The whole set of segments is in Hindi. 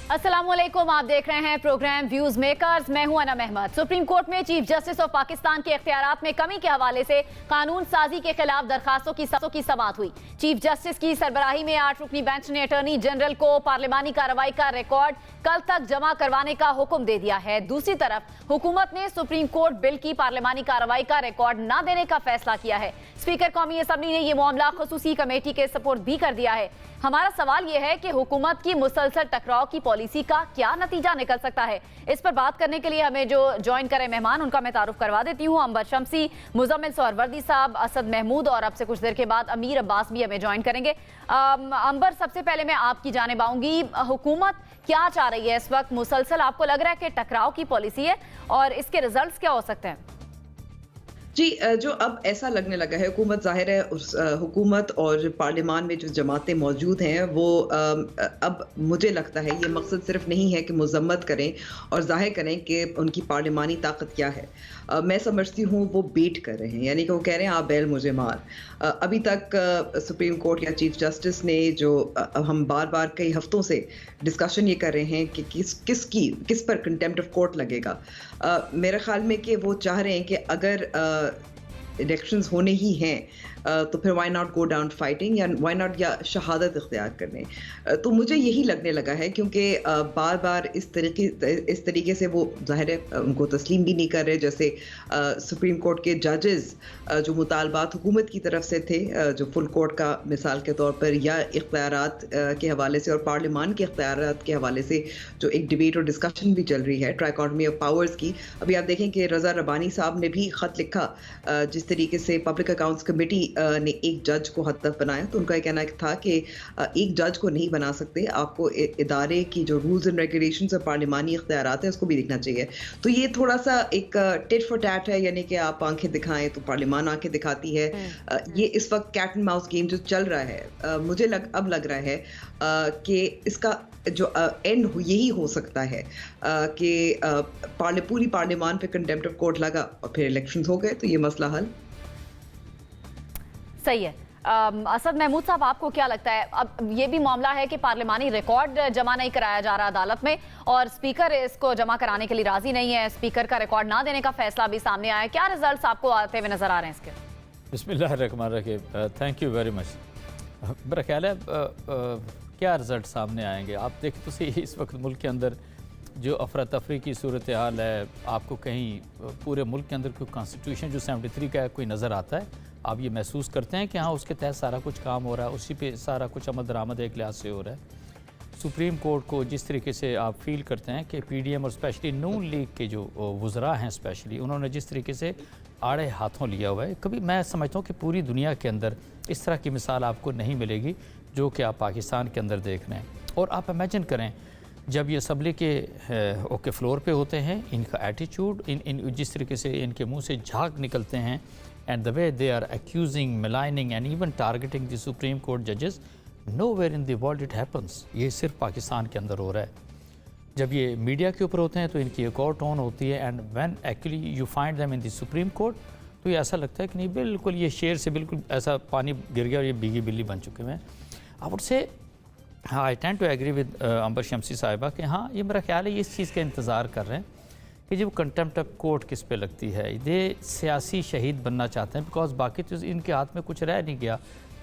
अस्सलामुअलैकुम, आप देख रहे हैं प्रोग्राम व्यूज मेकर्स। मैं हूं अनम अहमद। सुप्रीम कोर्ट में चीफ जस्टिस ऑफ पाकिस्तान के इख्तियारात में कमी के हवाले से कानून साजी के खिलाफ दरखास्तों की समाअत हुई। चीफ जस्टिस की सरबराही में 8 रुकनी बेंच ने अटॉर्नी जनरल को पार्लिमानी कार्रवाई का रिकॉर्ड कल तक जमा करवाने का हुक्म दे दिया है। दूसरी तरफ हुकूमत ने सुप्रीम कोर्ट बिल की पार्लिमानी कार्रवाई का रिकॉर्ड न देने का फैसला किया है। स्पीकर कौमी असम्बली ने यह मामला खुसूसी कमेटी के सपोर्ट भी कर दिया है। हमारा सवाल यह है कि हुकूमत की मुसलसल टकराव की पॉलिसी का क्या नतीजा निकल सकता है। इस पर बात करने के लिए हमें जो ज्वाइन करे मेहमान, उनका मैं तारुफ करवा देती हूँ। अंबर शमसी, मुजम्मिल सोहरवर्दी साहब, असद महमूद और अब से कुछ देर के बाद अमीर अब्बास भी हमें ज्वाइन करेंगे। अंबर, सबसे पहले मैं आपकी जानिब आऊंगी। हुकूमत क्या चाह रही है इस वक्त? मुसलसल आपको लग रहा है कि टकराव की पॉलिसी है और इसके रिजल्ट्स क्या हो सकते हैं? जी, जो अब ऐसा लगने लगा है, हुकूमत ज़ाहिर है उस हुकूमत और पार्लियामान में जो जमातें मौजूद हैं वो अब मुझे लगता है ये मकसद सिर्फ नहीं है कि मजम्मत करें और जाहिर करें कि उनकी पार्लियामानी ताकत क्या है। मैं समझती हूँ वो बेट कर रहे हैं, यानी कि वो कह रहे हैं आप बैल मुझे मार। अभी तक सुप्रीम कोर्ट या चीफ जस्टिस ने जो हम बार बार कई हफ्तों से डिस्कशन ये कर रहे हैं कि किस पर कंटेम्प्ट ऑफ कोर्ट लगेगा। मेरे ख्याल में कि वो चाह रहे हैं कि अगर इलेक्शंस होने ही हैं तो फिर why not go down fighting, या वाई नॉट या शहादत इख्तियार करने। तो मुझे यही लगने लगा है क्योंकि बार बार इस तरीके से वो ज़ाहिर है उनको तस्लीम भी नहीं कर रहे। जैसे सुप्रीम कोर्ट के जजेस जो मुतालबात हुकूमत की तरफ से थे, जो फुल कोर्ट का मिसाल के तौर पर, या इख्तियारात के हवाले से और पार्लियामान के इख्तियारात के हवाले से जो एक डिबेट और डिस्कशन भी चल रही है ट्राइकॉटमी ऑफ पावर्स की। अभी आप देखें कि रज़ा रब्बानी साहब ने भी ख़त लिखा जिस तरीके से पब्लिक अकाउंट्स कमेटी ने एक जज को हदफ बनाया, तो उनका कहना था कि एक जज को नहीं बना सकते, आपको इदारे की जो रूल्स एंड रेगुलेशंस और पार्लिमानी इख्तियारात है उसको भी देखना चाहिए। तो ये थोड़ा सा एक टिट फॉर टैट है, यानी कि आप आंखें दिखाएं तो पार्लियामान आंखें दिखाती है। ये इस वक्त कैट एंड माउस गेम जो चल रहा है, मुझे अब लग रहा है कि इसका जो एंड यही हो सकता है कि पूरी पार्लियामान पे कंटेम्प्ट ऑफ कोर्ट लगा और फिर इलेक्शंस हो गए तो ये मसला हल। सही है। असद महमूद साहब, आपको क्या लगता है? अब ये भी मामला है कि पार्लियामानी रिकॉर्ड जमा नहीं कराया जा रहा अदालत में और स्पीकर इसको जमा कराने के लिए राजी नहीं है। स्पीकर का रिकॉर्ड ना देने का फैसला भी सामने आया है। क्या रिजल्ट्स आपको आते हुए नजर आ रहे हैं इसके? बिस्मिल्लाहिर्रहमानिर्रहीम, थैंक यू वेरी मच। मेरा ख्याल है क्या रिजल्ट सामने आएंगे। आप देखें तो सही, इस वक्त मुल्क के अंदर जो अफरा तफरी की सूरत हाल है, आपको कहीं पूरे मुल्क के अंदर कोई कॉन्स्टिट्यूशन जो 73 का है कोई नज़र आता है? आप ये महसूस करते हैं कि हाँ उसके तहत सारा कुछ काम हो रहा है, उसी पे सारा कुछ अमल दरामद एक लिहाज से हो रहा है? सुप्रीम कोर्ट को जिस तरीके से आप फील करते हैं कि पीडीएम और स्पेशली नून लीग के जो वज़रा हैं स्पेशली, उन्होंने जिस तरीके से आड़े हाथों लिया हुआ है, कभी मैं समझता हूँ कि पूरी दुनिया के अंदर इस तरह की मिसाल आपको नहीं मिलेगी जो कि आप पाकिस्तान के अंदर देख रहे हैं। और आप इमेजिन करें जब ये असम्बली के फ्लोर पे होते हैं, इनका एटीट्यूड, इन जिस तरीके से इनके मुंह से झाग निकलते हैं, and the way they are accusing, maligning and even targeting the supreme court जजेस, nowhere in the world it happens. ये सिर्फ पाकिस्तान के अंदर हो रहा है। जब ये मीडिया के ऊपर होते हैं तो इनकी एक और टोन होती है, and when actually you find them in the supreme court तो ये ऐसा लगता है कि नहीं बिल्कुल ये शेर से बिल्कुल ऐसा पानी गिर गया और ये भीगी बिल्ली बन चुके हैं। आई वुड से हाँ, I tend to agree with Ambar Shamsi साहिबा कि हाँ ये मेरा ख्याल है ये इस चीज़ का इंतज़ार कर रहे हैं कि जब कंटेम्प्ट ऑफ कोर्ट किस पे लगती है। ये सियासी शहीद बनना चाहते हैं, बिकॉज बाकी तो इनके हाथ में कुछ रह नहीं गया।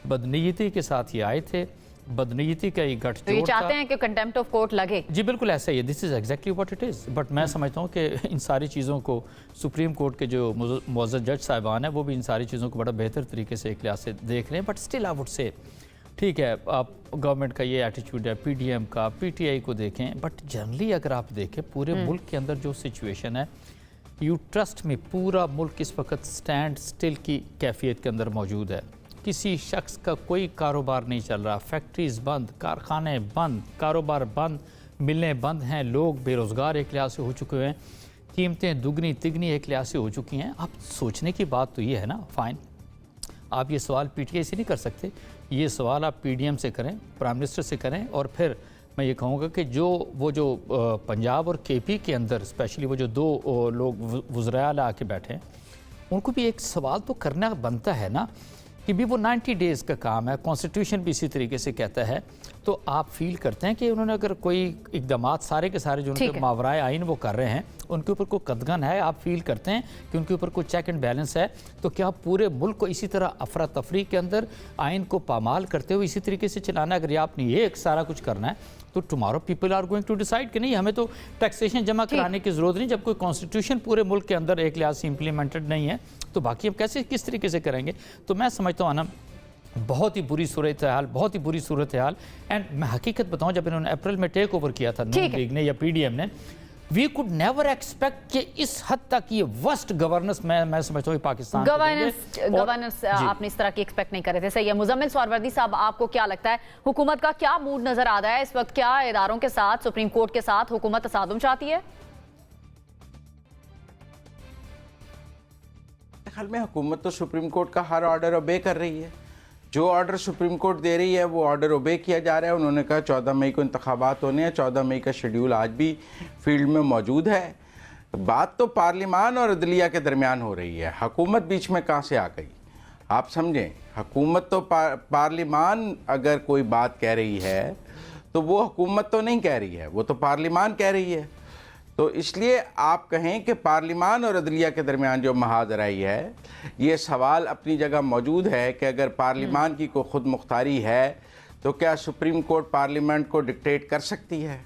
बदनीयती के साथ ये आए थे, बदनीयती का ये गठजोड़, तो ये चाहते हैं कि कंटेम्प्ट ऑफ कोर्ट लगे। जी बिल्कुल ऐसा ही है, this is exactly what it is. But मैं समझता हूँ कि इन सारी चीज़ों को सुप्रीम कोर्ट के जो मुअज़्ज़ज़ जज साहिबान हैं वो भी इन सारी चीज़ों को बड़ा बेहतर तरीके से एक लिहाज से देख रहे हैं। बट स्टिल आई वुड से ठीक है, आप गवर्नमेंट का ये एटीट्यूड है, पीडीएम का, पीटीआई को देखें, बट जनरली अगर आप देखें पूरे मुल्क के अंदर जो सिचुएशन है, यू ट्रस्ट में पूरा मुल्क इस वक्त स्टैंड स्टिल की कैफियत के अंदर मौजूद है। किसी शख्स का कोई कारोबार नहीं चल रहा, फैक्ट्रीज बंद, कारखाने बंद, कारोबार बंद, मिलें बंद हैं, लोग बेरोज़गार एक लिहाज से हो चुके हैं, कीमतें दुगनी तिगनी एक लिहाज से हो चुकी हैं। अब सोचने की बात तो ये है ना, फ़ाइन आप ये सवाल पीटीआई से नहीं कर सकते, ये सवाल आप पीडीएम से करें, प्राइम मिनिस्टर से करें, और फिर मैं ये कहूँगा कि जो पंजाब और केपी के अंदर स्पेशली वो जो दो लोग वज़राए आला आके बैठे हैं, उनको भी एक सवाल तो करना बनता है ना कि भी वो 90 डेज़ का काम है, कॉन्स्टिट्यूशन भी इसी तरीके से कहता है, तो आप फील करते हैं कि उन्होंने अगर कोई इकदाम सारे के सारे जो उनके मावराए आइन वो कर रहे हैं, उनके ऊपर कोई कदगन है, आप फील करते हैं कि उनके ऊपर कोई चेक एंड बैलेंस है, तो क्या पूरे मुल्क को इसी तरह अफरा तफरी के अंदर आइन को पामाल करते हुए इसी तरीके से चलाना है? अगर आपने ये एक सारा कुछ करना है तो tomorrow people are going to decide कि नहीं, हमें तो टैक्सेशन जमा कराने की ज़रूरत नहीं, जब कोई कॉन्स्टिट्यूशन पूरे मुल्क के अंदर एक लिहाज से इम्प्लीमेंटेड नहीं है तो बाकी हम कैसे किस तरीके से करेंगे? तो मैं समझता हूँ ना, बहुत ही बुरी सूरत हाल, बहुत ही बुरी सूरत हाल। एंड मैं हकीकत बताऊं, जब इन्होंने अप्रैल में टेक ओवर किया था नून लीग ने या पीडीएम ने, वी कुड नेवर एक्सपेक्ट कि इस हद तक ये वर्स्ट गवर्नेंस मैं समझता हूँ पाकिस्तान गवर्नेंस आपने इस तरह की एक्सपेक्ट नहीं कर रहे थे। सही है। मुजम्मिल सौरवर्दी साहब, आपको क्या लगता है हुकूमत का क्या मूड नजर आ रहा है इस वक्त? क्या इदारों के साथ, सुप्रीम कोर्ट के साथ हुकूमत तसादुम चाहती है? ख्याल में हुकूमत तो सुप्रीम कोर्ट का हर ऑर्डर ओबे कर रही है। जो ऑर्डर सुप्रीम कोर्ट दे रही है वो ऑर्डर ओबे किया जा रहा है। उन्होंने कहा 14 मई को इंतखाबात होने हैं, 14 मई का शेड्यूल आज भी फील्ड में मौजूद है। बात तो पार्लिमान और अदलिया के दरमियान हो रही है, हुकूमत बीच में कहाँ से आ गई? आप समझें, हुकूमत तो पार्लिमान अगर कोई बात कह रही है तो वो हुकूमत तो नहीं कह रही है, वो तो पार्लिमान कह रही है। तो इसलिए आप कहें कि पार्लिमान और अदलिया के दरमियान जो महाजराई है, ये सवाल अपनी जगह मौजूद है कि अगर पार्लिमान की कोई खुद मुख्तारी है तो क्या सुप्रीम कोर्ट पार्लियामेंट को डिक्टेट कर सकती है?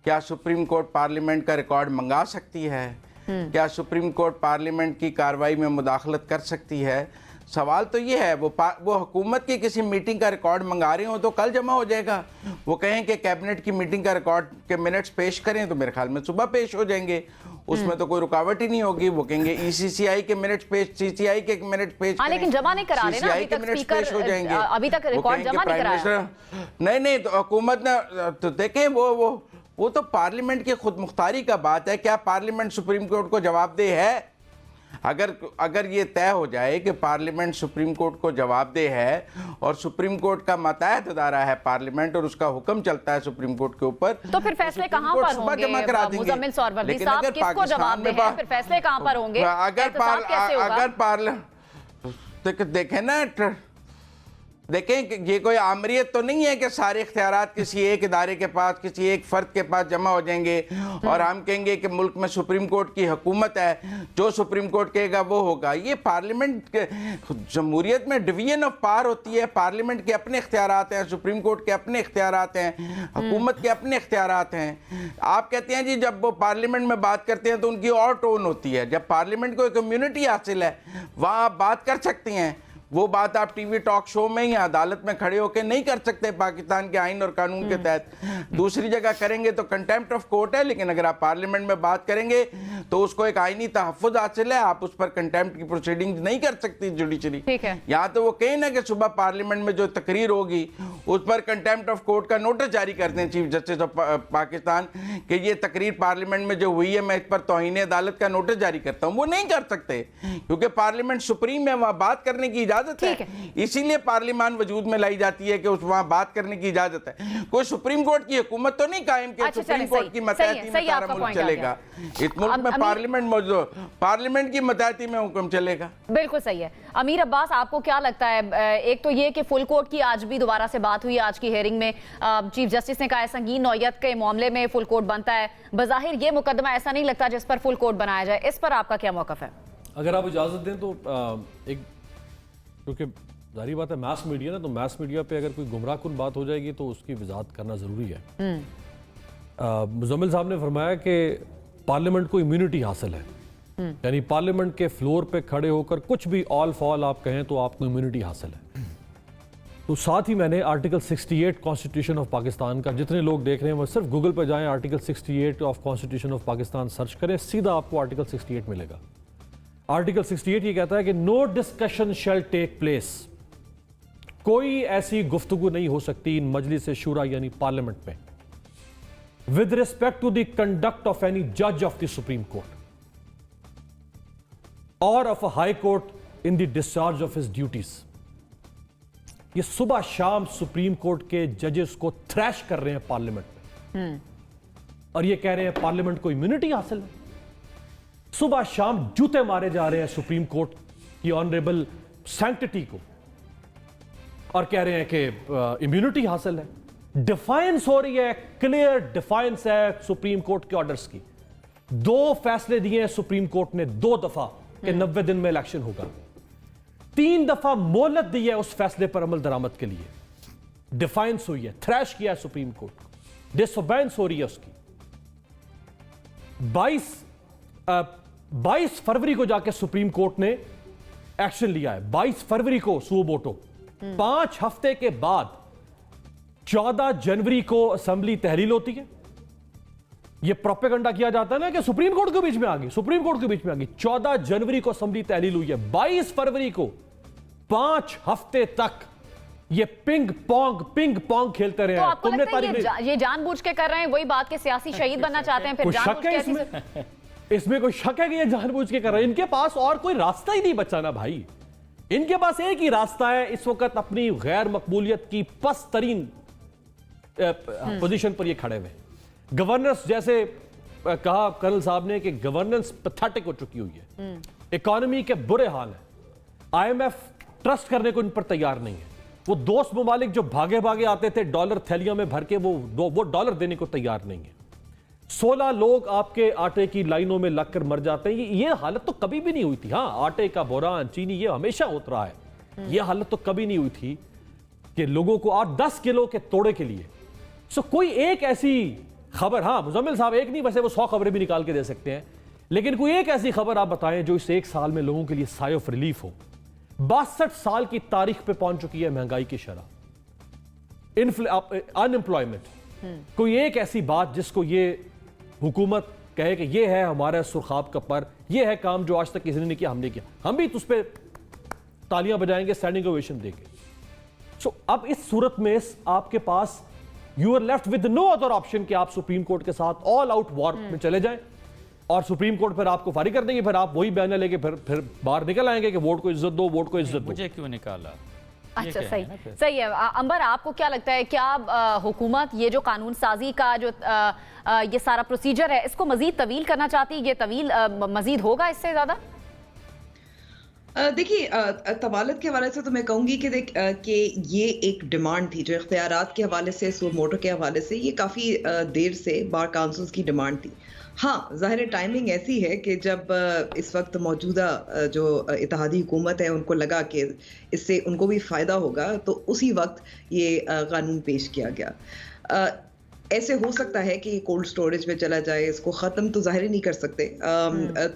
क्या सुप्रीम कोर्ट पार्लियामेंट का रिकॉर्ड मंगा सकती है? क्या सुप्रीम कोर्ट पार्लियामेंट की कार्रवाई में मुदाखलत कर सकती है? सवाल तो ये है, वो हुकूमत की किसी मीटिंग का रिकॉर्ड मंगा रहे हो तो कल जमा हो जाएगा। वो कहें कि कैबिनेट की मीटिंग का रिकॉर्ड के मिनट्स पेश करें तो मेरे ख्याल में सुबह पेश हो जाएंगे, उसमें तो कोई रुकावट ही नहीं होगी। वो कहेंगे ईसीसीआई के मिनट्स पेश, सीसीआई के मिनट्स पेश, लेकिन जमा नहीं करा रहे ना अभी तक, स्पीकर हो जाएंगे, अभी तक रिकॉर्ड जमा नहीं कराया। नहीं तो हुकूमत ने तो देखें, वो तो पार्लियामेंट की खुद मुख्तारी का बात है। क्या पार्लियामेंट सुप्रीम कोर्ट को जवाबदेह है? अगर ये तय हो जाए कि पार्लियामेंट सुप्रीम कोर्ट को जवाबदेह है और सुप्रीम कोर्ट का मातहत अदारा है पार्लियामेंट और उसका हुक्म चलता है सुप्रीम कोर्ट के ऊपर, तो फिर फैसले कहाँ पर होंगे? मुजम्मिल सौरवर्दी साहब, किसको जवाबदेह है? फिर फैसले कहाँ पर होंगे? अगर देखें ना, देखें कि ये कोई आमरीत तो नहीं है कि सारे इख्तियारात किसी एक इदारे के पास, किसी एक फ़र्द के पास जमा हो जाएंगे और हम कहेंगे कि मुल्क में सुप्रीम कोर्ट की हुकूमत है, जो सुप्रीम कोर्ट कहेगा वो होगा। ये पार्लियामेंट के जमहूरियत में डिवीजन ऑफ पावर होती है। पार्लियामेंट के अपने इख्तियारात हैं, सुप्रीम कोर्ट के अपने इख्तियारात हैं, हुकूमत के अपने इख्तियारात हैं। आप कहते हैं जी जब वो पार्लियामेंट में बात करते हैं तो उनकी और टोन होती है। जब पार्लियामेंट को एक इम्यूनिटी हासिल है, वहाँ आप बात कर सकते हैं। वो बात आप टीवी टॉक शो में या अदालत में खड़े होकर नहीं कर सकते पाकिस्तान के आइन और कानून के तहत। दूसरी जगह करेंगे तो कंटेम्प्ट ऑफ कोर्ट है, लेकिन अगर आप पार्लियामेंट में बात करेंगे तो उसको एक आइनी तहफ़्फ़ुज़ हासिल है, आप उस पर कंटेम्प्ट की प्रोसीडिंग्स नहीं कर सकती जुडिशरी। यहाँ तो वो कहें ना कि सुबह पार्लियामेंट में जो तकरीर होगी उस पर कंटेम्प्ट ऑफ कोर्ट का नोटिस जारी करते हैं चीफ जस्टिस ऑफ पाकिस्तान कि ये तकरीर पार्लियामेंट में जो हुई है मैं इस पर तौहीन अदालत का नोटिस जारी करता हूँ। वो नहीं कर सकते क्योंकि पार्लियामेंट सुप्रीम है, वहाँ बात करने की इजाजत है। इसीलिए पार्लियामान वजूद में लाई जाती है कि उस वहां बात करने की इजाजत है। कोई सुप्रीम कोर्ट की हुकूमत तो नहीं कायम कि सुप्रीम कोर्ट की मतहती में सारा मुल्क चलेगा। इस मुल्क में पार्लियामेंट मौजूद, पार्लियामेंट की मतहती में हुक्म चलेगा। बिल्कुल सही है। अमीर अब्बास, आपको क्या लगता है? एक तो ये कि फुल कोर्ट की आज भी दोबारा से बात हुई, आज की हेयरिंग में चीफ जस्टिस ने कहा है संगीन नौयत के मामले में फुल कोर्ट बनता है। बज़ाहिर ये मुकदमा ऐसा नहीं लगता जिस पर फुल कोर्ट बनाया जाए, इस पर आपका क्या मौक़िफ़ है? अगर आप इजाज़त दें तो एक, क्योंकि जारी बात है मास मीडिया ना, तो मास मीडिया पे अगर कोई गुमराहकुन बात हो जाएगी तो उसकी वजाहत करना ज़रूरी है। मुजम्मिल साहब ने फरमाया कि पार्लियामेंट को इम्यूनिटी हासिल है, यानी पार्लियामेंट के फ्लोर पे खड़े होकर कुछ भी ऑल फॉल आप कहें तो आपको इम्यूनिटी हासिल है। तो साथ ही मैंने आर्टिकल 68 कॉन्स्टिट्यूशन ऑफ पाकिस्तान का, जितने लोग देख रहे हैं वो सिर्फ गूगल पर जाएं, article 68 of constitution of Pakistan search करें, सीधा आपको आर्टिकल 68 मिलेगा। आर्टिकल 68 ये कहता है कि no discussion shall take place, कोई ऐसी गुफ्तगू नहीं हो सकती इन मजलिस शुरा यानी पार्लियामेंट में with respect to the conduct of any जज ऑफ द सुप्रीम कोर्ट और of a high court in the discharge of his duties. ये सुबह शाम सुप्रीम कोर्ट के जजेस को थ्रैश कर रहे हैं पार्लियामेंट में और ये कह रहे हैं पार्लियामेंट को इम्यूनिटी हासिल है। सुबह शाम जूते मारे जा रहे हैं सुप्रीम कोर्ट की ऑनरेबल सैंक्टिटी को और कह रहे हैं कि इम्यूनिटी हासिल है। डिफाइंस हो रही है, क्लियर डिफाइंस है सुप्रीम कोर्ट के ऑर्डर्स की। 2 फैसले दिए हैं सुप्रीम कोर्ट ने 2 दफा कि 90 दिन में इलेक्शन होगा। 3 दफा मोहलत दी है उस फैसले पर अमल दरामद के लिए। डिफाइंस हुई है, थ्रैश किया है सुप्रीम कोर्ट को, डिसोबेंस हो रही है उसकी। 22 फरवरी को जाके सुप्रीम कोर्ट ने एक्शन लिया है। 22 फरवरी को सुओ मोटो, 5 हफ्ते के बाद 14 जनवरी को असेंबली तहलील होती है। यह प्रोपेगेंडा किया जाता है ना कि सुप्रीम कोर्ट के बीच में आ गई, सुप्रीम कोर्ट के बीच में आ गई। 14 जनवरी को असेंबली तहलील हुई है। 22 फरवरी को 5 हफ्ते तक ये पिंग पोंग खेलते रहे। तो आपको लगता है ये जानबूझ के कर रहे हैं, वही बात के सियासी शहीद बनना चाहते हैं? फिर जानबूझ के इसमें कोई शक है कि ये जानबूझ के कर रहे हैं? इनके पास और कोई रास्ता ही नहीं बचा ना भाई। इनके पास एक ही रास्ता है इस वक्त अपनी गैर मकबूलियत की पस्त तरीन पोजीशन पर ये खड़े हुए। गवर्नेंस, जैसे कहा कर्नल साहब ने कि गवर्नेंस पैथेटिक हो चुकी हुई है, इकोनॉमी के बुरे हाल है, IMF ट्रस्ट करने को इन पर तैयार नहीं है। वो दोस्त ममालिक जो भागे भागे आते थे डॉलर थैलियों में भर के, वो डॉलर देने को तैयार नहीं है। 16 लोग आपके आटे की लाइनों में लगकर मर जाते हैं। ये हालत तो कभी भी नहीं हुई थी। हाँ, आटे का बोरान, चीनी, ये हमेशा होता रहा है। ये हालत तो कभी नहीं हुई थी कि लोगों को 8-10 किलो के तोड़े के लिए। सो कोई एक ऐसी खबर, हाँ मुजम्मिल साहब एक नहीं, वैसे वो 100 खबरें भी निकाल के दे सकते हैं, लेकिन कोई एक ऐसी खबर आप बताएं जो इस 1 साल में लोगों के लिए साय ऑफ रिलीफ हो। 62 साल की तारीख पे पहुंच चुकी है महंगाई की शरह, अनएम्प्लॉयमेंट। कोई एक ऐसी बात जिसको ये हुकूमत कहे कि ये है हमारा सुरखाब का पर, ये है काम जो आज तक किसी ने नहीं किया, हमने किया, हम भी उस पर तालियां बजाएंगे, स्टैंडिंग ओवेशन देंगे। सो अब इस सूरत में आपके पास you are left with no other option कि आप सुप्रीम कोर्ट के साथ ऑल आउट वॉर में चले जाएं, और सुप्रीम कोर्ट फिर आपको फारिग कर देंगे। फिर आप वही बयान लेके फिर बाहर निकल आएंगे कि वोट को इज्जत दो, वोट को इज्जत दो। मुझे क्यों निकाला? अच्छा, सही है। अंबर, आपको क्या लगता है, क्या हुकूमत ये जो कानून साजी का जो ये सारा प्रोसीजर है, इसको मजीद तवील करना चाहती है? ये तवील मजीद होगा इससे ज्यादा? देखिए, तवालत के हवाले से तो मैं कहूँगी कि ये एक डिमांड थी जो इख्तियारात के हवाले से, सुओ मोटो के हवाले से, ये काफ़ी देर से बार काउंसिल्स की डिमांड थी। हाँ, ज़ाहिर टाइमिंग ऐसी है कि जब इस वक्त मौजूदा जो इत्तेहादी हुकूमत है उनको लगा कि इससे उनको भी फ़ायदा होगा, तो उसी वक्त ये कानून पेश किया गया। ऐसे हो सकता है कि कोल्ड स्टोरेज में चला जाए, इसको ख़त्म तो ज़ाहिर नहीं कर सकते।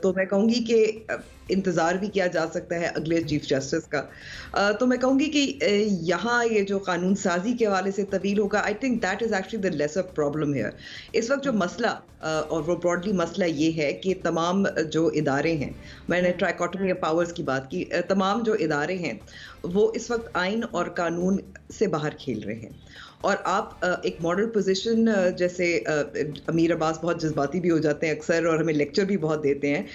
तो मैं कहूँगी कि इंतज़ार भी किया जा सकता है अगले चीफ जस्टिस का। तो मैं कहूँगी कि यहाँ ये जो कानून साजी के हवाले से तवील होगा, I think that is actually the lesser problem है। इस वक्त जो मसला और वो ब्रॉडली मसला ये है कि तमाम जो इदारे हैं, मैंने ट्राइकोटमी ऑफ पावर्स की बात की, तमाम जो इदारे हैं वो इस वक्त आइन और कानून से बाहर खेल रहे हैं। और आप एक मॉडल पोजीशन, जैसे अमीर अब्बास बहुत जज्बाती भी हो जाते हैं अक्सर और हमें लेक्चर भी बहुत देते हैं,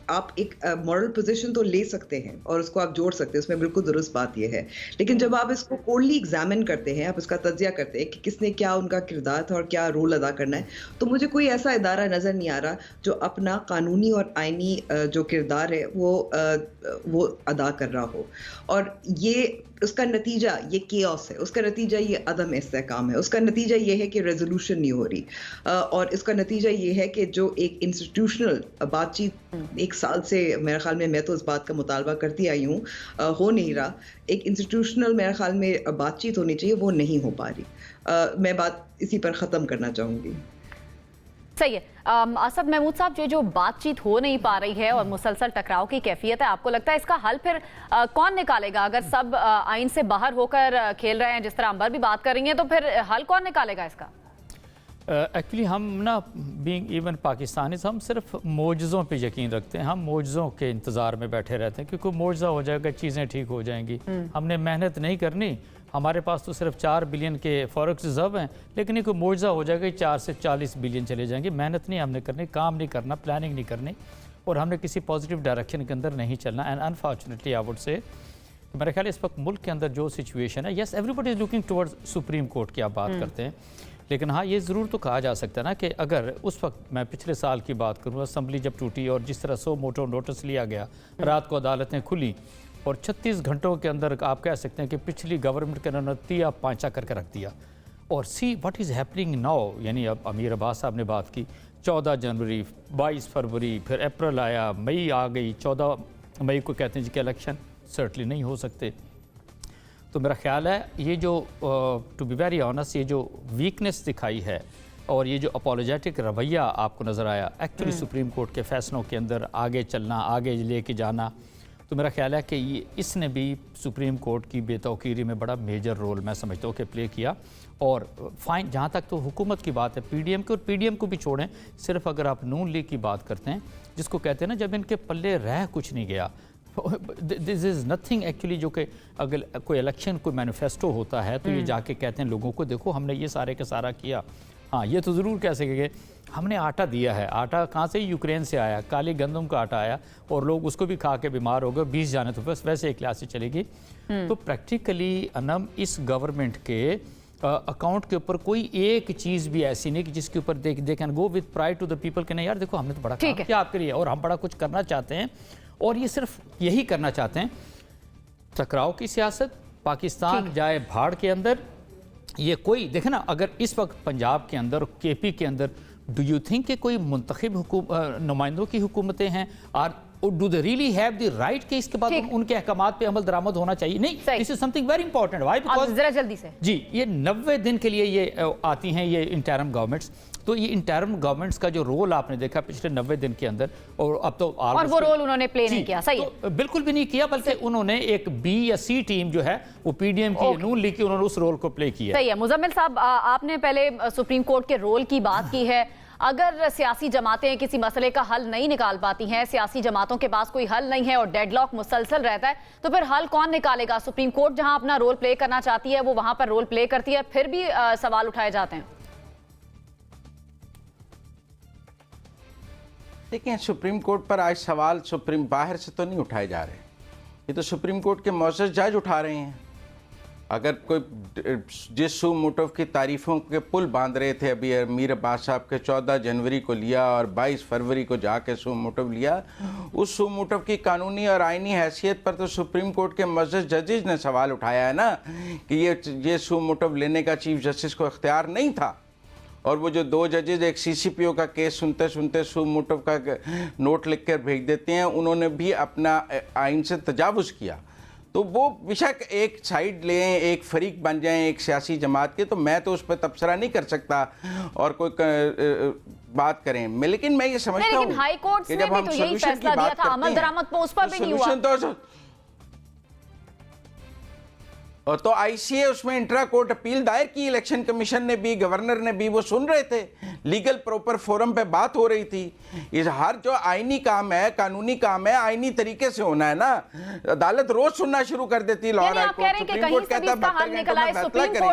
आप एक मॉडल पोजीशन तो ले सकते हैं और उसको आप जोड़ सकते हैं, उसमें बिल्कुल दुरुस्त बात यह है। लेकिन जब आप इसको कोल्डली एग्जामिन करते हैं, आप उसका तज्जिया करते हैं कि किसने क्या उनका किरदार था और क्या रोल अदा करना है, तो मुझे कोई ऐसा इदारा नज़र नहीं आ रहा जो अपना कानूनी और आइनी जो किरदार है वो अदा कर रहा हो। और ये उसका नतीजा ये केओस है, उसका नतीजा ये अदम इस्तेहकाम है, उसका नतीजा ये है कि रेजोल्यूशन नहीं हो रही, और इसका नतीजा ये है कि जो एक इंस्टीट्यूशनल बातचीत 1 साल से मेरे ख्याल में, मैं तो इस बात का मुतालबा करती आई हूँ, हो नहीं रहा। एक इंस्टीट्यूशनल मेरे ख्याल में बातचीत होनी चाहिए, वो नहीं हो पा रही। मैं बात इसी पर ख़त्म करना चाहूँगी। सही है। असद महमूद साहब, ये जो बातचीत हो नहीं पा रही है और मुसलसल टकराव की कैफियत है, आपको लगता है इसका हल फिर कौन निकालेगा? अगर सब आइन से बाहर होकर खेल रहे हैं, जिस तरह अंबर भी बात कर रही हैं, तो फिर हल कौन निकालेगा इसका? एक्चुअली हम ना बीइंग इवन पाकिस्तानी, हम सिर्फ मोजज़ों पे यकीन रखते हैं। हम मोजज़ों के इंतज़ार में बैठे रहते हैं, क्योंकि मोजज़ा हो जाएगा, चीज़ें ठीक हो जाएंगी। हमने मेहनत नहीं करनी। हमारे पास तो सिर्फ 4 बिलियन के फॉरेक्स रिजर्व हैं, लेकिन एक मुआवजा हो जाएगा 4 से 40 बिलियन चले जाएंगे। मेहनत नहीं हमने करनी, काम नहीं करना, प्लानिंग नहीं करनी, और हमने किसी पॉजिटिव डायरेक्शन के अंदर नहीं चलना। एंड अनफॉर्चुनेटली आई वुड से, मेरे ख्याल इस वक्त मुल्क के अंदर जो सिचुएशन है, yes everybody is looking towards supreme court की आप बात करते हैं, लेकिन हाँ ये ज़रूर तो कहा जा सकता है ना कि अगर उस वक्त, मैं पिछले साल की बात करूँ, असम्बली जब टूटी और जिस तरह सो मोटो नोटिस लिया गया, रात को अदालतें खुली, और 36 घंटों के अंदर आप कह सकते हैं कि पिछली गवर्नमेंट के उन्होंने तिया पांचा करके रख दिया। और see what is happening now, यानी अब अमीर अब्बास साहब ने बात की 14 जनवरी, 22 फरवरी, फिर अप्रैल आया, मई आ गई, 14 मई को कहते हैं जी कि इलेक्शन सर्टली नहीं हो सकते। तो मेरा ख्याल है ये जो टू बी वेरी ऑनेस्ट ये जो वीकनेस दिखाई है और ये जो अपोलोजेटिक रवैया आपको नज़र आया एक्चुअली सुप्रीम कोर्ट के फैसलों के अंदर आगे चलना, आगे लेके जाना, तो मेरा ख्याल है कि ये इसने भी सुप्रीम कोर्ट की बेतौकीरी में बड़ा मेजर रोल मैं समझता हूँ कि प्ले किया। और फाइन जहाँ तक तो हुकूमत की बात है पीडीएम की, और पीडीएम को भी छोड़ें, सिर्फ अगर आप नून लीग की बात करते हैं जिसको कहते हैं ना जब इनके पल्ले रह कुछ नहीं गया, दिस इज़ नथिंग एक्चुअली, जो कि अगर कोई इलेक्शन कोई मैनिफेस्टो होता है तो ये जाके कहते हैं लोगों को देखो हमने ये सारे का सारा किया। हाँ ये तो ज़रूर कह सकेंगे हमने आटा दिया है, आटा कहाँ से, यूक्रेन से आया, काली गंदम का आटा आया और लोग उसको भी खा के बीमार हो गए, 20 जाने तो बस वैसे एक क्लास से चलेगी। तो प्रैक्टिकली अनम इस गवर्नमेंट के अकाउंट के ऊपर कोई एक चीज़ भी ऐसी नहीं कि जिसके ऊपर they can go with pride to the people के नहीं यार देखो हमने तो बड़ा काम किया आपके लिए और हम बड़ा कुछ करना चाहते हैं। और ये सिर्फ यही करना चाहते हैं, टकराव की सियासत, पाकिस्तान जाए भाड़ के अंदर। ये कोई देखे ना, अगर इस वक्त पंजाब के अंदर केपी के अंदर डू यू थिंक कि कोई मुंतखब नुमाइंदों की हुकूमतें हैं और do they really have the right के इसके बाद उनके अहकामात पे अमल दरामद होना चाहिए? नहीं, this is something very important. Why? Because जरा जल्दी से जी ये 90 दिन के लिए ये आती हैं ये इंटरिम गवर्नमेंट्स। तो ये इंटरिम गवर्नमेंट्स का जो रोल आपने देखा पिछले 90 दिन के अंदर, और अब तो और वो रोल उन्होंने प्ले नहीं किया। सही तो बिल्कुल भी नहीं किया, बल्कि उन्होंने एक बी या सी टीम जो है वो पीडीएम की नून लीग की, उन्होंने उस रोल को प्ले किया। सही है। मुजम्मिल साहब आपने पहले सुप्रीम कोर्ट के रोल की बात की है। अगर सियासी जमातें किसी मसले का हल नहीं निकाल पाती हैं, सियासी जमातों के पास कोई हल नहीं है और डेडलॉक मुसलसल रहता है, तो फिर हल कौन निकालेगा? सुप्रीम कोर्ट जहां अपना रोल प्ले करना चाहती है वो वहां पर रोल प्ले करती है, फिर भी सवाल उठाए जाते हैं। देखिए सुप्रीम कोर्ट पर आज सवाल सुप्रीम बाहर से तो नहीं उठाए जा रहे, ये तो सुप्रीम कोर्ट के मौजूद जज उठा रहे हैं। अगर कोई जिस सू मोटव की तारीफ़ों के पुल बांध रहे थे, अभी अमीर अब्बास साहब के 14 जनवरी को लिया और 22 फरवरी को जाके सू मोटव लिया, उस सू मोटव की कानूनी और आइनी हैसियत पर तो सुप्रीम कोर्ट के मौजूद जजेज ने सवाल उठाया है ना कि ये सू मोटव लेने का चीफ जस्टिस को इख्तियार नहीं था। और वो जो 2 जजेज एक सीसीपीओ का केस सुनते सुनते सू मोटव का नोट लिख कर भेज देते हैं, उन्होंने भी अपना आइन से तजावुज़ किया। तो वो बेशक एक साइड लें, एक फरीक बन जाएं एक सियासी जमात के, तो मैं तो उस पर तबसरा नहीं कर सकता और कोई बात करें मैं, लेकिन मैं ये समझता हूँ हाई कोर्ट ने भी तो यही फैसला दिया था, अमल दरामद पर उस पर भी नहीं हुआ। और तो आईसीए उसमें इंट्रा कोर्ट अपील दायर की, इलेक्शन कमीशन ने भी, गवर्नर ने भी, वो सुन रहे थे, लीगल प्रॉपर फोरम पे बात हो रही थी। इस हर जो आईनी काम है, कानूनी काम है, आईनी तरीके से होना है ना। अदालत रोज सुनना शुरू कर देती है, Lahore high court, supreme court कहता है 72 घंटों में फैसला करें।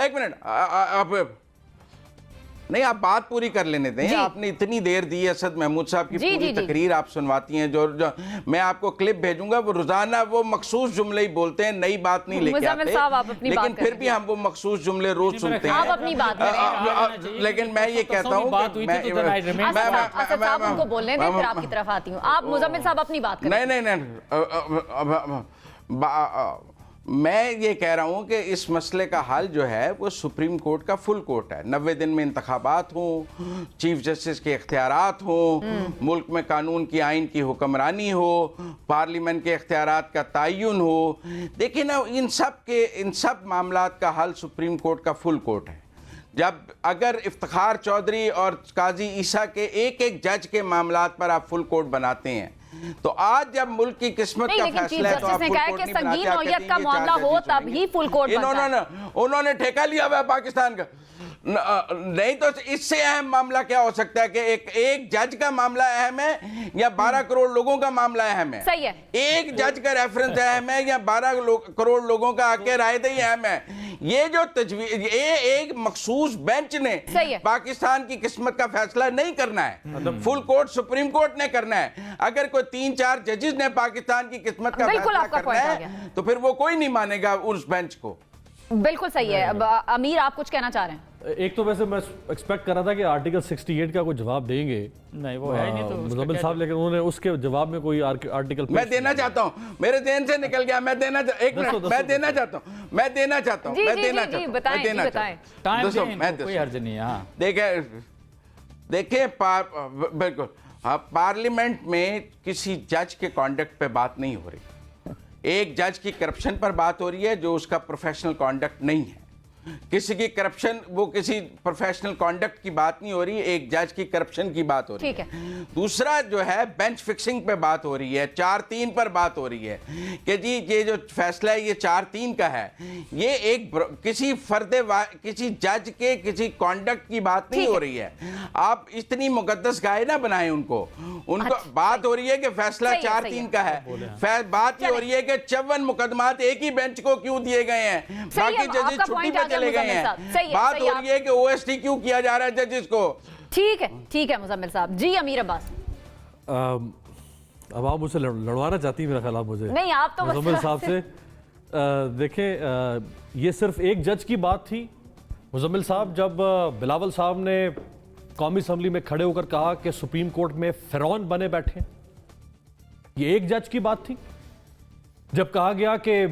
एक मिनट, आप नहीं, आप बात पूरी कर लेने दें। आपने इतनी देर दी असद महमूद साहब की पूरी तकरीर आप सुनवाती हैं, जो मैं आपको क्लिप भेजूंगा, वो रोजाना वो मखसूस जुमले ही बोलते हैं, नई बात नहीं लेके आते, लेकिन फिर भी हम वो मखसूस जुमले रोज सुनते हैं। आप अपनी बात करें। लेकिन मैं ये कहता हूँ उनको बोलने दें, फिर आपकी तरफ आती हूँ। आप मुजम्मिल साहब अपनी बात करें। नहीं, मैं ये कह रहा हूँ कि इस मसले का हल जो है वो सुप्रीम कोर्ट का फुल कोर्ट है। 90 दिन में इंतखाबात हों, चीफ जस्टिस के इख्तियारात हों, मुल्क में कानून की आइन की हुक्मरानी हो, पार्लियामेंट के इख्तियारात का तयन हो। देखिए ना, इन सब मामलात का हल सुप्रीम कोर्ट का फुल कोर्ट है। जब अगर इफ्तिखार चौधरी और काजी ईसा के एक जज के मामलात पर आप फुल कोर्ट बनाते हैं, तो आज जब मुल्क की किस्मत का फैसला है तो आप फुल कोर्ट नहीं संगीन नौयत का मामला हो तब ही फुल कोर्ट बनता है। उन्होंने ठेका लिया हुआ है पाकिस्तान का। नहीं तो इससे अहम मामला क्या हो सकता है कि एक जज का मामला अहम है या 12 करोड़ लोगों का मामला अहम है? सही है। एक जज का रेफरेंस अहम है या 12 करोड़ लोगों का आके राय दही अहम है? ये जो तजवीज, ये एक मखसूस बेंच ने पाकिस्तान की किस्मत का फैसला नहीं करना है, फुल कोर्ट सुप्रीम कोर्ट ने करना है। अगर कोई 3-4 जजेस ने पाकिस्तान की किस्मत का फैसला करना है तो फिर वो कोई नहीं मानेगा उस बेंच को। बिल्कुल सही है। अमीर, आप कुछ कहना चाह रहे हैं? एक तो वैसे मैं एक्सपेक्ट कर रहा था कि आर्टिकल 68 का कोई जवाब देंगे नहीं वो है ही नहीं, तो उसका मुजम्मिल क्या साहब, लेकिन उन्होंने उसके जवाब में कोई आर्टिकल मैं देना चाहता हूँ, मेरे देन से निकल गया, मैं देना एक मिनट, मैं देना चाहता हूँ, मैं देना चाहता हूँ, जी, मैं जी, देना जी, चाहता हूँ, बताएं, मैं देना जी, चाहता बताएं। हूँ। टाइम दोस्तों, दें मैं इनको, कोई हर्ज नहीं है। हाँ देखिए बिल्कुल, हाँ, पार्लियामेंट में किसी जज के कॉन्डक्ट पे बात नहीं हो रही, एक जज की करप्शन पर बात हो रही है जो उसका प्रोफेशनल कॉन्डक्ट नहीं है। किसी की करप्शन, वो किसी प्रोफेशनल कॉन्डक्ट की बात नहीं हो रही, एक जज की करप्शन की बात हो रही ठीक है। दूसरा जो है बेंच फिक्सिंग पे बात हो रही है, 4-3 पर बात हो रही है कि जी ये जो फैसला है ये 4-3 का है, ये एक किसी किसी जज के किसी कॉन्डक्ट की बात नहीं हो रही है। आप इतनी मुकद्दस गाय ना बनाए उनको बात हो रही है कि फैसला 4-3 का है, बात ये हो रही है कि 54 मुकदमात एक ही बेंच को क्यों दिए गए हैं, बाकी जजेस छुट्टी पे चले गए हैं। बात हो रही है कि ओएसटी क्यों किया जा रहा है जजेस को। ठीक है मुजम्मिल साहब। जी अमीर अब्बास, अब आप मुझसे लड़वाना चाहती हैं मेरा ख्याल, आप मुझे नहीं आप तो मुजम्मिल साहब से देखें, ये सिर्फ एक जज की बात थी। मुजम्मिल साहब, जब बिलावल साहब ने कौमी असम्बली में खड़े होकर कहा कि सुप्रीम कोर्ट में फिरौन बने बैठे, ये एक जज की बात थी। जब कहा गया कि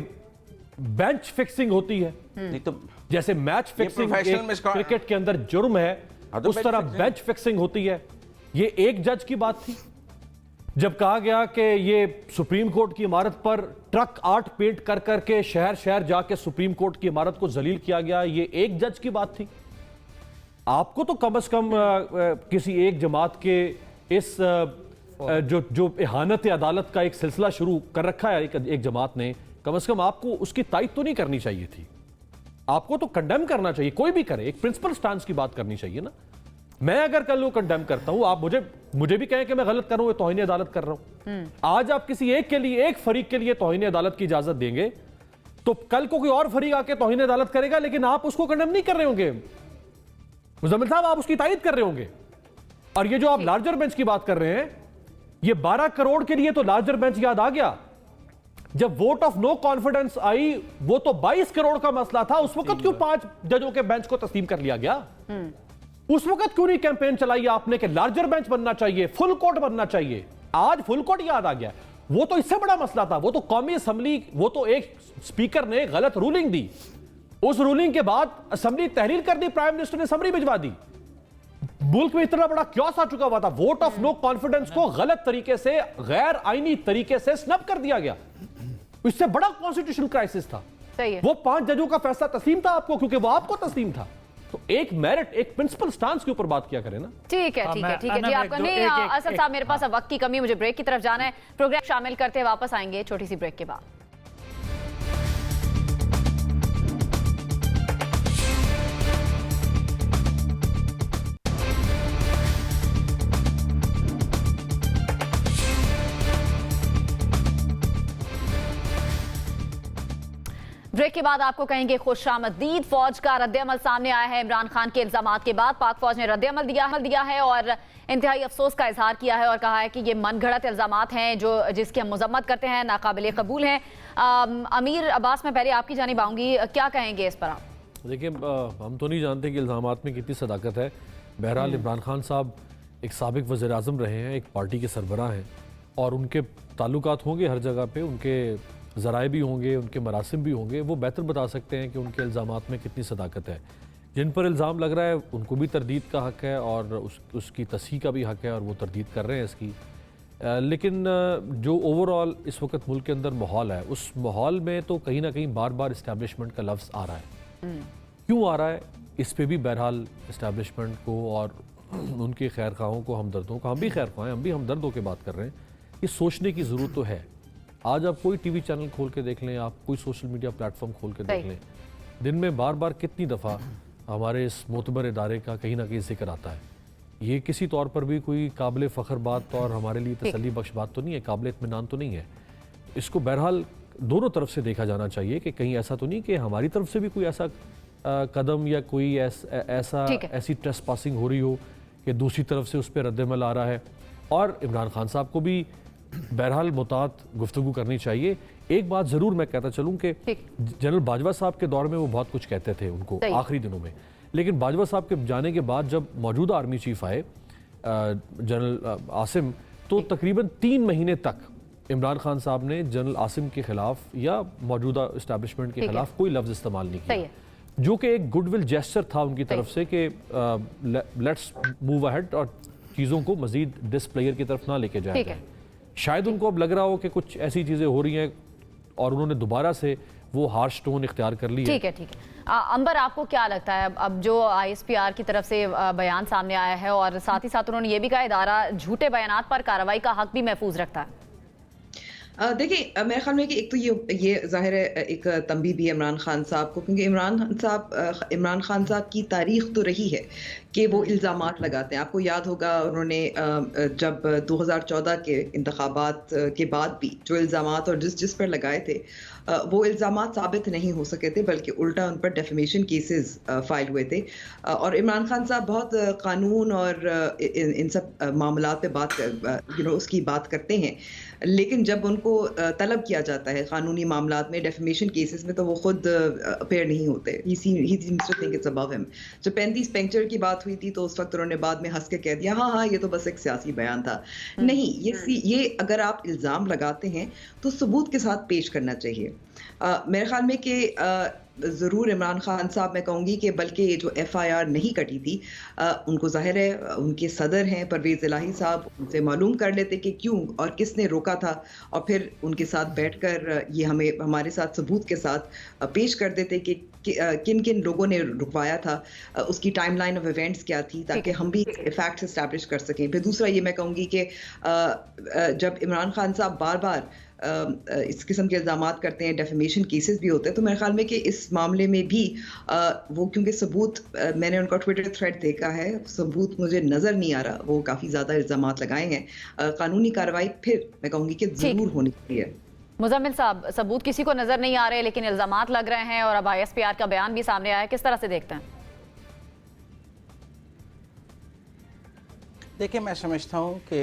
बेंच फिक्सिंग होती है, नहीं तो जैसे मैच फिक्सिंग क्रिकेट के अंदर जुर्म है, उस तरह बेंच फिक्सिंग होती है, ये एक जज की बात थी। जब कहा गया कि ये सुप्रीम कोर्ट की इमारत पर ट्रक आर्ट पेंट कर करके शहर शहर जाके सुप्रीम कोर्ट की इमारत को जलील किया गया, ये एक जज की बात थी। आपको तो कम से कम किसी एक जमात के इस जो इहानत अदालत का एक सिलसिला शुरू कर रखा है एक जमात ने, कम से कम आपको उसकी तायद तो नहीं करनी चाहिए थी। आपको तो कंडेम करना चाहिए, कोई भी करे, एक प्रिंसिपल स्टांस की बात करनी चाहिए ना। मैं अगर कल वो कंडेम करता हूं, आप मुझे भी कहें कि मैं गलत कर रहा हूं, तौहीन अदालत कर रहा हूं। आज आप किसी एक के लिए, एक फरीक के लिए तौहीन अदालत की इजाजत देंगे, तो कल को कोई और फरीक आके तौहीन अदालत करेगा, लेकिन आप उसको कंडेम नहीं कर रहे होंगे। मुजम्मिल साहब, आप उसकी तायद कर रहे होंगे। और ये जो आप लार्जर बेंच की बात कर रहे हैं, ये 12 करोड़ के लिए तो लार्जर बेंच याद आ गया। जब वोट ऑफ नो कॉन्फिडेंस आई, वो तो 22 करोड़ का मसला था। उस वक्त क्यों 5 जजों के बेंच को तस्लीम कर लिया गया? उस वक्त क्यों नहीं कैंपेन चलाई आपने कि लार्जर बेंच बनना चाहिए, फुल कोर्ट बनना चाहिए? आज फुल कोर्ट याद आ गया। वो तो इससे बड़ा मसला था, वो तो कौमी असम्बली, वो तो एक स्पीकर ने गलत रूलिंग दी, उस रूलिंग के बाद असम्बली तहरीर कर दी, प्राइम मिनिस्टर ने समरी भिजवा दी। मुल्क में इतना बड़ा क्योस आ चुका हुआ था, वोट ऑफ नो कॉन्फिडेंस को गलत तरीके से, गैर आईनी तरीके से स्नब कर दिया गया। इससे बड़ा कॉन्स्टिट्यूशनल क्राइसिस था। सही है। वो 5 जजों का फैसला तस्लीम था आपको, क्योंकि वो आपको तस्लीम था। तो एक मेरिट, एक प्रिंसिपल स्टांस के ऊपर बात किया करें ना। ठीक है जी, आपका नहीं असद साहब, मेरे पास अब वक्त की कमी है, मुझे ब्रेक की तरफ जाना है। प्रोग्राम शामिल करते वापस आएंगे छोटी सी ब्रेक के बाद। ब्रेक के बाद आपको कहेंगे खुशामदीद। फौज का रद्द-ए-अमल सामने आया है। इमरान खान के इल्जामात के बाद पाक फौज ने रद्द-ए-अमल दिया है और इंतहाई अफसोस का इजहार किया है और कहा है कि ये मनगढ़ंत इल्जामात हैं जिसकी हम मजम्मत करते हैं, नाकाबिले कबूल हैं। अमीर अब्बास, मैं पहले आपकी जानिब आऊंगी, क्या कहेंगे इस पर आप? देखिए, हम तो नहीं जानते कि इल्जामात में कितनी सदाकत है। बहरहाल इमरान खान साहब एक साबिक वज़ीर आज़म रहे हैं, एक पार्टी के सरबराह हैं और उनके ताल्लुकात होंगे हर जगह पे, उनके ज़राए भी होंगे, उनके मरासिम भी होंगे। वो बेहतर बता सकते हैं कि उनके इल्ज़ामात में कितनी सदाकत है। जिन पर इल्ज़ाम लग रहा है उनको भी तरदीद का हक़ है और उसकी तस्हीह का भी हक़ है और वो तरदीद कर रहे हैं इसकी। लेकिन जो ओवरऑल इस वक्त मुल्क के अंदर माहौल है, उस माहौल में तो कहीं ना कहीं बार बार इस्टेब्लिशमेंट का लफ्ज़ आ रहा है। क्यों आ रहा है, इस पर भी बहरहाल इस्टेब्लिशमेंट को और उनके खैर खाहों को, हमदर्दों को, हम भी खैर खाएँ, हम भी हमदर्द होकर बात कर रहे हैं, ये सोचने की ज़रूरत तो है। आज आप कोई टीवी चैनल खोल के देख लें, आप कोई सोशल मीडिया प्लेटफॉर्म खोल के देख लें, दिन में बार बार कितनी दफ़ा हमारे इस मोतबर इदारे का कहीं ना कहीं जिक्र आता है। ये किसी तौर पर भी कोई काबिल फ़ख्र बात और हमारे लिए तसल्ली बख्श बात तो नहीं है, काबिल इत्मीनान तो नहीं है। इसको बहरहाल दोनों तरफ से देखा जाना चाहिए कि कहीं ऐसा तो नहीं कि हमारी तरफ से भी कोई ऐसा कदम या कोई ऐसी ट्रेस पासिंग हो रही हो कि दूसरी तरफ से उस पर रद्द-ए-अमल आ रहा है। और इमरान खान साहब को भी बहरहाल मुतात गुफ्तगू करनी चाहिए। एक बात ज़रूर मैं कहता चलूँ कि ठीक। जनरल बाजवा साहब के दौर में वो बहुत कुछ कहते थे उनको सही। आखिरी दिनों में, लेकिन बाजवा साहब के जाने के बाद जब मौजूदा आर्मी चीफ आए जनरल आसिम, तो तकरीबन 3 महीने तक इमरान खान साहब ने जनरल आसिम के खिलाफ या मौजूदा इस्टेब्लिशमेंट के ठीक है। खिलाफ कोई लफ्ज़ इस्तेमाल नहीं सही किया, है। जो कि एक गुडविल जेस्चर था उनकी तरफ से कि लेट्स मूव अहेड और चीज़ों को मजीद डिसप्लेयर की तरफ ना लेके जाया ठीक जाए। है। शायद उनको अब लग रहा हो कि कुछ ऐसी चीज़ें हो रही हैं और उन्होंने दोबारा से वो हार्श टोन इख्तियार कर ली है। ठीक है, ठीक है। अंबर, आपको क्या लगता है अब जो ISPR की तरफ से बयान सामने आया है और साथ ही साथ उन्होंने ये भी कहा इदारा झूठे बयानात पर कार्रवाई का हक भी महफूज रखता है? देखिए, मेरे ख्याल में कि एक तो ये ज़ाहिर है एक तंबीह भी है इमरान खान साहब को, क्योंकि इमरान खान साहब की तारीख तो रही है कि वो इल्ज़ामात लगाते हैं। आपको याद होगा उन्होंने जब 2014 के इंतखाबात के बाद भी जो इल्ज़ामात और जिस पर लगाए थे वो इल्ज़ामात साबित नहीं हो सके थे, बल्कि उल्टा उन पर डेफेमेशन केसेस फाइल हुए थे। और इमरान खान साहब बहुत कानून और इन सब मामलात पे उसकी बात करते हैं, लेकिन जब उनको तलब किया जाता है कानूनी मामलात में, डेफेमेशन केसेस में, तो वो खुद अपेयर नहीं होते। He seems to think it's above him। जब 35 पेंचर की बात हुई थी तो उस वक्त उन्होंने बाद में हंस के कह दिया हाँ ये तो बस एक सियासी बयान था। नहीं, ये अगर आप इल्ज़ाम लगाते हैं तो सबूत के साथ पेश करना चाहिए। मेरे ख्याल में कि ज़रूर इमरान खान साहब, मैं कहूँगी कि बल्कि ये जो FIR नहीं कटी थी, उनको ज़ाहिर है उनके सदर हैं परवेज़ इलाही साहब, उनसे मालूम कर लेते कि क्यों और किसने रोका था, और फिर उनके साथ बैठकर ये हमारे साथ सबूत के साथ पेश कर देते कि किन किन लोगों ने रुकवाया था, उसकी टाइमलाइन ऑफ इवेंट्स क्या थी, ताकि हम भी फैक्ट्स एस्टैब्लिश कर सकें। फिर दूसरा ये मैं कहूँगी कि जब इमरान खान साहब बार बार इस किस्म के इल्ज़ामात करते हैं, डेफेमेशन केसेस भी होते हैं, तो मेरे ख्याल में कि इस मामले में भी वो, क्योंकि सबूत, मैंने उनका ट्विटर थ्रेड देखा है, सबूत मुझे नज़र नहीं आ रहा, वो काफ़ी ज़्यादा इल्ज़ामात लगाए हैं। कानूनी कार्रवाई फिर मैं कहूँगी कि ज़रूर होनी चाहिए। मुजम्मिल साहब, सबूत किसी को नजर नहीं आ रहे लेकिन इल्जामात लग रहे हैं और अब ISPR का बयान भी सामने आया है, किस तरह से देखते हैं? देखिए, मैं समझता हूँ कि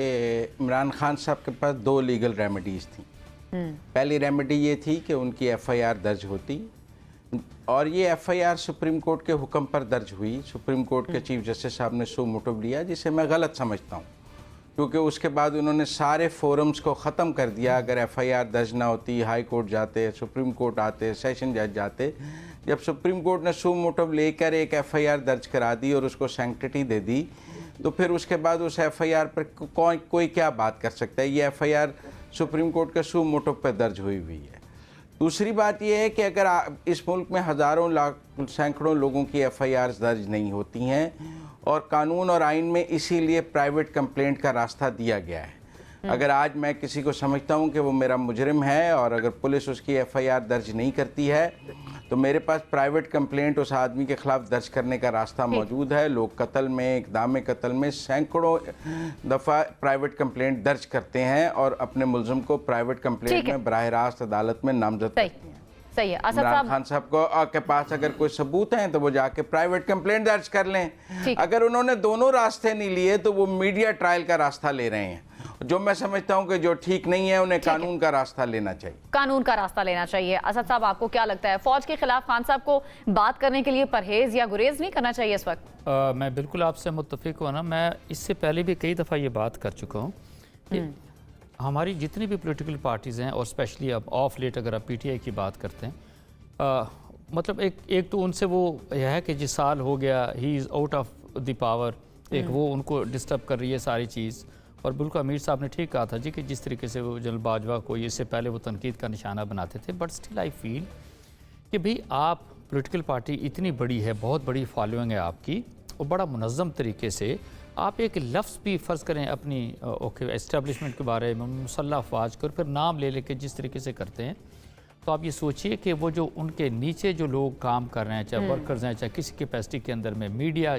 इमरान खान साहब के पास 2 लीगल रेमेडीज़ थी। पहली रेमेडी ये थी कि उनकी FIR दर्ज होती, और ये FIR सुप्रीम कोर्ट के हुक्म पर दर्ज हुई। सुप्रीम कोर्ट के चीफ जस्टिस साहब ने सो मोटिव लिया, जिसे मैं गलत समझता हूँ, क्योंकि उसके बाद उन्होंने सारे फोरम्स को ख़त्म कर दिया। अगर FIR दर्ज ना होती, हाई कोर्ट जाते, सुप्रीम कोर्ट आते, सेशन जज जाते। जब सुप्रीम कोर्ट ने सो मोटिव लेकर एक FIR दर्ज करा दी और उसको सैंक्टिटी दे दी, तो फिर उसके बाद उस FIR पर कोई क्या बात कर सकता है। ये FIR सुप्रीम कोर्ट के सो मोटिव पर दर्ज हुई है। दूसरी बात यह है कि अगर इस मुल्क में हज़ारों लाख सैकड़ों लोगों की FIRs दर्ज नहीं होती हैं, और कानून और आइन में इसीलिए प्राइवेट कंप्लेंट का रास्ता दिया गया है। अगर आज मैं किसी को समझता हूं कि वो मेरा मुजरिम है और अगर पुलिस उसकी FIR दर्ज नहीं करती है, तो मेरे पास प्राइवेट कंप्लेंट उस आदमी के खिलाफ दर्ज करने का रास्ता मौजूद है। लोग कत्ल में, इक़दाम कत्ल में सैकड़ों दफ़ा प्राइवेट कंप्लेंट दर्ज करते हैं और अपने मुलज़िम को प्राइवेट कंप्लेंट में बराह रास्त अदालत में नामजद करते हैं। सही है। असद इमरान साहब, खान साहब को के पास अगर कोई सबूत हैं तो वो जाके प्राइवेट कंप्लेंट दर्ज कर लें। अगर उन्होंने दोनों रास्ते नहीं लिए तो वो मीडिया ट्रायल का रास्ता ले रहे हैं, जो मैं समझता हूं कि जो ठीक नहीं है। उन्हें कानून का रास्ता लेना चाहिए, कानून का रास्ता लेना चाहिए। असद साहब, आपको क्या लगता है, फौज के खिलाफ खान साहब को बात करने के लिए परहेज या गुरेज नहीं करना चाहिए इस वक्त? मैं बिल्कुल आपसे मुत्तफिक हूँ ना। मैं इससे पहले भी कई दफ़ा ये बात कर चुका हूँ कि हमारी जितनी भी पॉलिटिकल पार्टीज़ हैं, और स्पेशली अब ऑफ लेट अगर आप PTI की बात करते हैं, मतलब एक तो उनसे वो यह है कि जिस साल हो गया he is out of the power, एक वो उनको डिस्टर्ब कर रही है सारी चीज़। और बिल्कुल अमीर साहब ने ठीक कहा था जी कि जिस तरीके से वो जनरल बाजवा को इससे पहले वो तनकीद का निशाना बनाते थे, बट स्टिल आई फील कि भाई आप पॉलिटिकल पार्टी इतनी बड़ी है, बहुत बड़ी फॉलोइंग है आपकी, और बड़ा मुनज़्ज़म तरीके से आप एक लफ्ज़ भी फ़र्ज़ करें अपनी एस्टेब्लिशमेंट के बारे में, मुसल्लह अफवाज को फिर नाम ले लेके जिस तरीके से करते हैं, तो आप ये सोचिए कि वो जो उनके नीचे जो लोग काम कर रहे हैं, चाहे वर्कर्स हैं, चाहे किसी कैपेसिटी के अंदर में, मीडिया,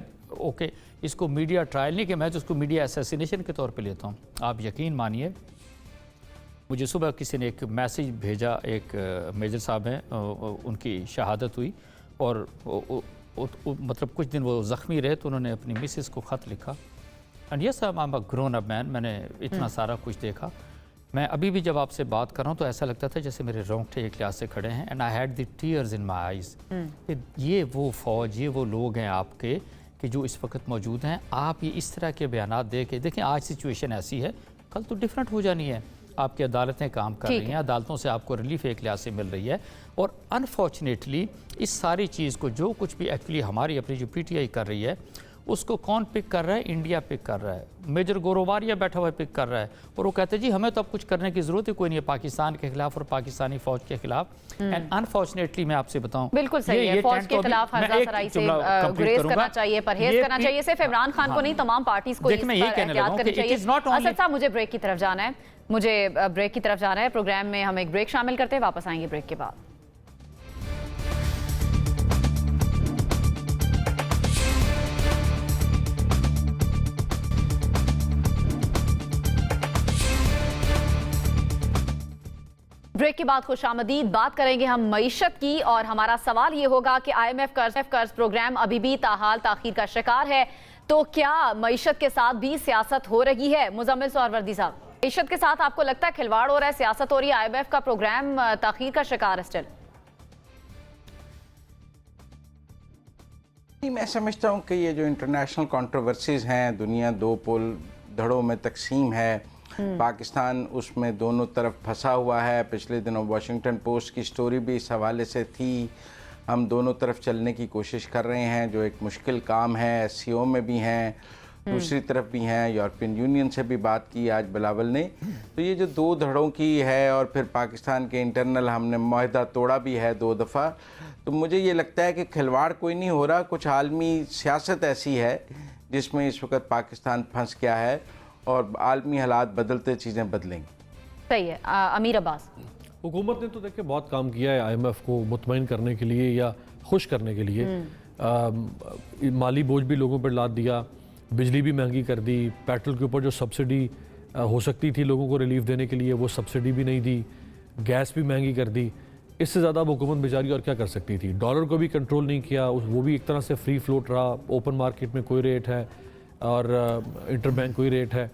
इसको मीडिया ट्रायल नहीं कि मैं तो उसको मीडिया असैसिनेशन के तौर पे लेता हूँ। आप यकीन मानिए, मुझे सुबह किसी ने एक मैसेज भेजा, एक मेजर साहब हैं, उनकी शहादत हुई और मतलब कुछ दिन वो ज़ख्मी रहे, तो उन्होंने अपनी मिसेस को ख़त लिखा, and yes I am a grown up man, मैंने इतना सारा कुछ देखा, मैं अभी भी जब आपसे बात कर रहा हूँ तो ऐसा लगता था जैसे मेरे रोंगटे एक लिहाज से खड़े हैं, and I had the tears in my eyes. ये वो फौज, ये वो लोग हैं आपके कि जो इस वक्त मौजूद हैं। आप ये इस तरह के बयान दे के देखें, आज सिचुएशन ऐसी है, कल तो डिफरेंट हो जानी है। आपकी अदालतें काम कर रही हैं, अदालतों से आपको रिलीफ एक लिहाज से मिल रही है, और अनफॉर्चुनेटली इस सारी चीज़ को जो कुछ भी एक्चुअली हमारी अपनी जो PTI कर रही है उसको कौन पिक कर रहा है? इंडिया पिक कर रहा है। मेजर गोरोवारिया बैठा हुआ पिक कर रहा है और वो कहते हैं जी हमें तो अब कुछ करने की जरूरत ही कोई नहीं है पाकिस्तान के खिलाफ और पाकिस्तानी फौज के खिलाफ। एंड अनफॉर्चुनेटली मैं आपसे बताऊं, बिल्कुल सही है, फौज के खिलाफ हर्जा-सराई से गुरेज करना चाहिए, परहेज करना चाहिए, सिर्फ इमरान खान को नहीं, तमाम पार्टीज को इस पर एहतियात करनी चाहिए। असद साहब, मुझे ब्रेक की तरफ जाना है, प्रोग्राम में हम एक ब्रेक शामिल करते हैं, वापस आएंगे ब्रेक के बाद। ब्रेक के बाद खुशामदीद, बात करेंगे हम मईशत की, और हमारा सवाल ये होगा कि IMF कर्ज प्रोग्राम अभी भी ताहाल ताखीर का शिकार है, तो क्या मईशत के साथ भी सियासत हो रही है? मुजम्मिल सोहरवर्दी साहब, मईशत के साथ आपको लगता है खिलवाड़ हो रहा है, सियासत हो रही है, IMF का प्रोग्राम ताखीर का शिकार है स्टिल? मैं समझता हूँ कि ये जो इंटरनेशनल कंट्रोवर्सीज हैं, दुनिया दो पोल धड़ों में तकसीम है, पाकिस्तान उसमें दोनों तरफ फंसा हुआ है। पिछले दिनों वॉशिंगटन पोस्ट की स्टोरी भी इस हवाले से थी। हम दोनों तरफ चलने की कोशिश कर रहे हैं, जो एक मुश्किल काम है। SCO में भी हैं, दूसरी तरफ भी हैं, यूरोपियन यूनियन से भी बात की आज बिलावल ने। तो ये जो दो धड़ों की है, और फिर पाकिस्तान के इंटरनल हमने मुआहदा तोड़ा भी है 2 दफ़ा। तो मुझे ये लगता है कि खिलवाड़ कोई नहीं हो रहा, कुछ आलमी सियासत ऐसी है जिसमें इस वक्त पाकिस्तान फंस गया है, और आलमी हालात बदलते चीज़ें बदलेंगी। सही है। अमीर अब्बास, हुकूमत ने तो देखिए बहुत काम किया है IMF को मुतमईन करने के लिए या खुश करने के लिए। माली बोझ भी लोगों पर लाद दिया, बिजली भी महंगी कर दी, पेट्रोल के ऊपर जो सब्सिडी हो सकती थी लोगों को रिलीफ देने के लिए वो सब्सिडी भी नहीं दी, गैस भी महंगी कर दी। इससे ज़्यादा अब हुकूमत बेचारी और क्या कर सकती थी? डॉलर को भी कंट्रोल नहीं किया, वो भी एक तरह से फ्री फ्लोट रहा, ओपन मार्केट में कोई रेट है और इंटरबैंक कोई रेट है।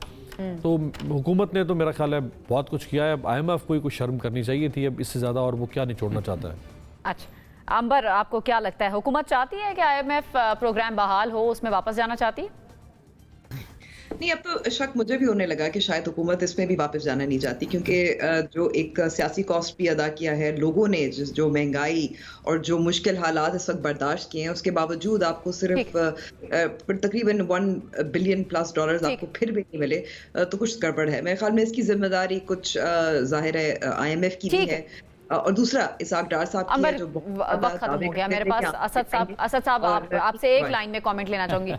तो हुकूमत ने तो मेरा ख्याल है बहुत कुछ किया है। IMF को ही कुछ शर्म करनी चाहिए थी, अब इससे ज़्यादा और वो क्या निचोड़ना चाहता है। अच्छा अंबर, आपको क्या लगता है, हुकूमत चाहती है कि IMF प्रोग्राम बहाल हो, उसमें वापस जाना चाहती है? नहीं, अब तो शक मुझे भी होने लगा कि शायद हुकूमत इसमें भी वापस जाना नहीं चाहती, क्योंकि जो एक सियासी कॉस्ट भी अदा किया है लोगों ने, जो महंगाई और जो मुश्किल हालात इस वक्त बर्दाश्त किए हैं, उसके बावजूद आपको सिर्फ तकरीबन $1 बिलियन प्लस आपको फिर भी नहीं मिले, तो कुछ गड़बड़ है। मेरे ख्याल में इसकी जिम्मेदारी कुछ जाहिर है IMF की भी है, और दूसरा इसाक डार साहब की है, जो वक्त खत्म हो गया मेरे पास। असद साहब, आपसे एक लाइन में कमेंट लेना चाहूंगी।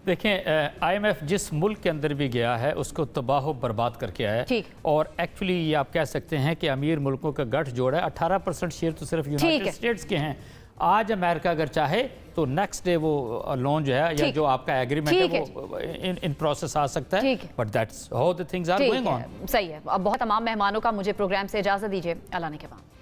देखें, IMF जिस मुल्क के अंदर भी गया है उसको तबाह बर्बाद करके आया है, और एक्चुअली ये आप कह सकते हैं कि अमीर मुल्कों का गठजोड़ है। 18% शेयर तो सिर्फ यूनाइटेड स्टेट्स के हैं। आज अमेरिका अगर चाहे तो नेक्स्ट डे वो लोन जो है या जो आपका एग्रीमेंट है वो इन प्रोसेस आ सकता है, but that's how the things are going on. सही है। अब बहुत तमाम मेहमानों का मुझे प्रोग्राम से इजाजत दीजिए, अल्लाह ने के बाद।